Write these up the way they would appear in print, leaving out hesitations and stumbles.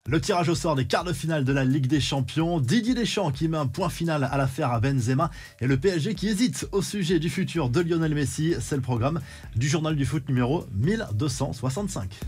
Le tirage au sort des quarts de finale de la Ligue des Champions, Didier Deschamps qui met un point final à l'affaire à Benzema et le PSG qui hésite au sujet du futur de Lionel Messi, c'est le programme du journal du foot numéro 1265.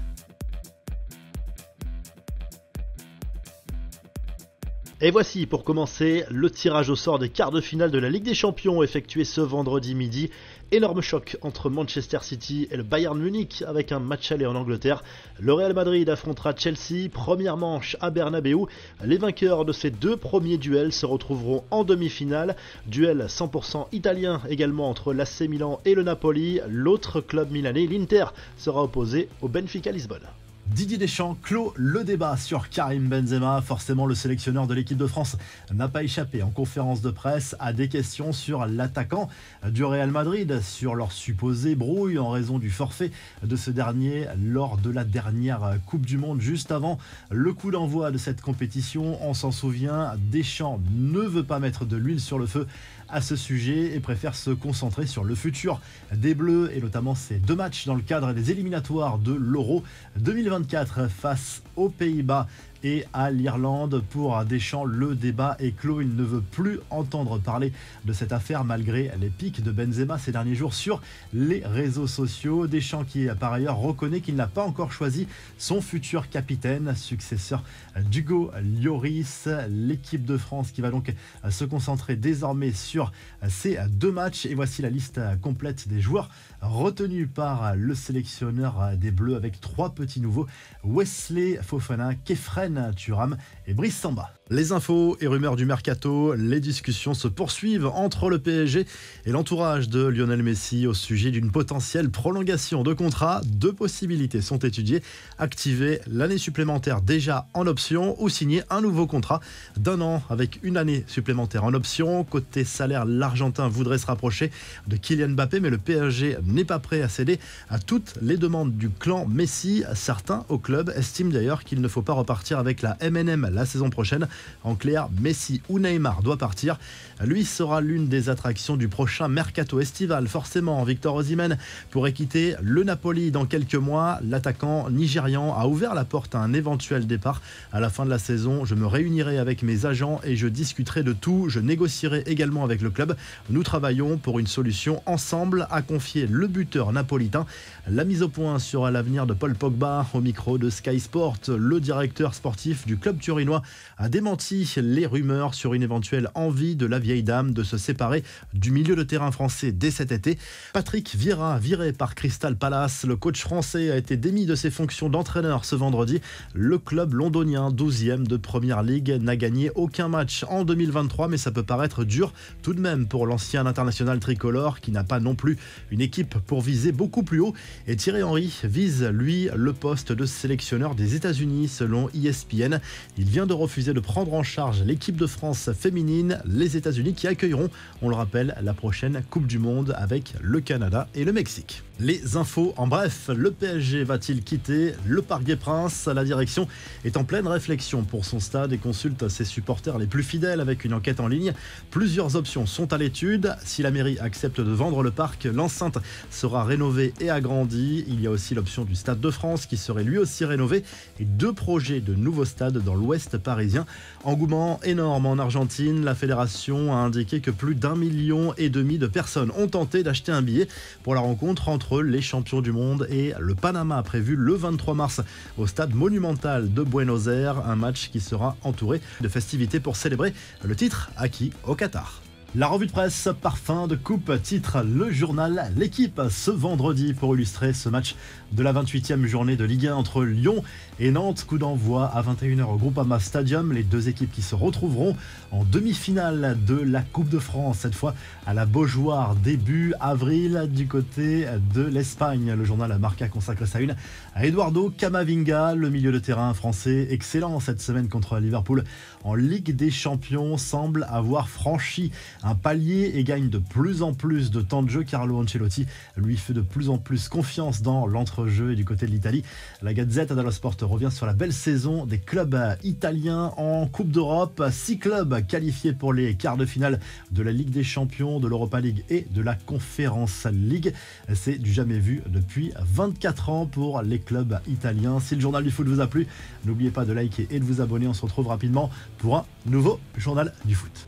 Et voici pour commencer le tirage au sort des quarts de finale de la Ligue des Champions effectué ce vendredi midi. Énorme choc entre Manchester City et le Bayern Munich avec un match aller en Angleterre. Le Real Madrid affrontera Chelsea, première manche à Bernabeu. Les vainqueurs de ces deux premiers duels se retrouveront en demi-finale. Duel 100% italien également entre l'AC Milan et le Napoli. L'autre club milanais, l'Inter, sera opposé au Benfica Lisbonne. Didier Deschamps clôt le débat sur Karim Benzema. Forcément, le sélectionneur de l'équipe de France n'a pas échappé en conférence de presse à des questions sur l'attaquant du Real Madrid, sur leur supposée brouille en raison du forfait de ce dernier lors de la dernière Coupe du Monde, juste avant le coup d'envoi de cette compétition. On s'en souvient, Deschamps ne veut pas mettre de l'huile sur le feu à ce sujet et préfère se concentrer sur le futur des Bleus et notamment ces deux matchs dans le cadre des éliminatoires de l'Euro 2024 face aux Pays-Bas et à l'Irlande. Pour Deschamps, le débat est clos. Il ne veut plus entendre parler de cette affaire malgré les pics de Benzema ces derniers jours sur les réseaux sociaux. Deschamps qui par ailleurs reconnaît qu'il n'a pas encore choisi son futur capitaine, successeur d'Hugo Lloris. L'équipe de France qui va donc se concentrer désormais sur ces deux matchs. Et voici la liste complète des joueurs retenus par le sélectionneur des Bleus avec trois petits nouveaux: Wesley Fofana, Khéphren Thuram et Brice Samba. Les infos et rumeurs du mercato, les discussions se poursuivent entre le PSG et l'entourage de Lionel Messi au sujet d'une potentielle prolongation de contrat. Deux possibilités sont étudiées: activer l'année supplémentaire déjà en option ou signer un nouveau contrat d'un an avec une année supplémentaire en option. Côté salaire, l'Argentin voudrait se rapprocher de Kylian Mbappé, mais le PSG n'est pas prêt à céder à toutes les demandes du clan Messi. Certains au club estiment d'ailleurs qu'il ne faut pas repartir avec la MNM la saison prochaine. En clair, Messi ou Neymar doit partir. Lui sera l'une des attractions du prochain mercato estival. Forcément, Victor Osimhen pourrait quitter le Napoli dans quelques mois. L'attaquant nigérian a ouvert la porte à un éventuel départ à la fin de la saison. Je me réunirai avec mes agents et je discuterai de tout. Je négocierai également avec le club. Nous travaillons pour une solution ensemble, a confié le buteur napolitain. La mise au point sur l'avenir de Paul Pogba au micro de Sky Sport. Le directeur sportif du club turinois a démenti les rumeurs sur une éventuelle envie de la vieille dame de se séparer du milieu de terrain français dès cet été. Patrick Vieira, viré par Crystal Palace, le coach français a été démis de ses fonctions d'entraîneur ce vendredi. Le club londonien, 12e de Première Ligue, n'a gagné aucun match en 2023, mais ça peut paraître dur tout de même pour l'ancien international tricolore qui n'a pas non plus une équipe pour viser beaucoup plus haut. Et Thierry Henry vise, lui, le poste de sélectionneur des États-Unis selon ESPN. Il vient de refuser de prendre en charge l'équipe de France féminine, les États-Unis qui accueilleront, on le rappelle, la prochaine Coupe du Monde avec le Canada et le Mexique. Les infos en bref, le PSG va-t-il quitter le Parc des Princes? La direction est en pleine réflexion pour son stade et consulte ses supporters les plus fidèles avec une enquête en ligne. Plusieurs options sont à l'étude. Si la mairie accepte de vendre le parc, l'enceinte sera rénovée et agrandie. Il y a aussi l'option du Stade de France qui serait lui aussi rénové et deux projets de nouveaux stades dans l'ouest parisien. Engouement énorme en Argentine. La fédération a indiqué que plus d'1,5 million de personnes ont tenté d'acheter un billet pour la rencontre entre les champions du monde et le Panama prévu le 23 mars au stade monumental de Buenos Aires. Un match qui sera entouré de festivités pour célébrer le titre acquis au Qatar. La revue de presse parfum de coupe titre le journal L'équipe ce vendredi pour illustrer ce match de la 28e journée de Ligue 1 entre Lyon et Nantes. Coup d'envoi à 21h au Groupama Stadium. Les deux équipes qui se retrouveront en demi-finale de la Coupe de France, cette fois à la Beaujoire début avril du côté de l'Espagne. Le journal Marca consacre sa une à Eduardo Camavinga, le milieu de terrain français excellent cette semaine contre Liverpool en Ligue des Champions, semble avoir franchi un palier et gagne de plus en plus de temps de jeu. Carlo Ancelotti lui fait de plus en plus confiance dans l'entrejeu. Et du côté de l'Italie, la Gazzetta dello Sport revient sur la belle saison des clubs italiens en Coupe d'Europe. 6 clubs qualifiés pour les quarts de finale de la Ligue des Champions, de l'Europa League et de la Conference League. C'est du jamais vu depuis 24 ans pour les clubs italiens. Si le journal du foot vous a plu, n'oubliez pas de liker et de vous abonner. On se retrouve rapidement pour un nouveau journal du foot.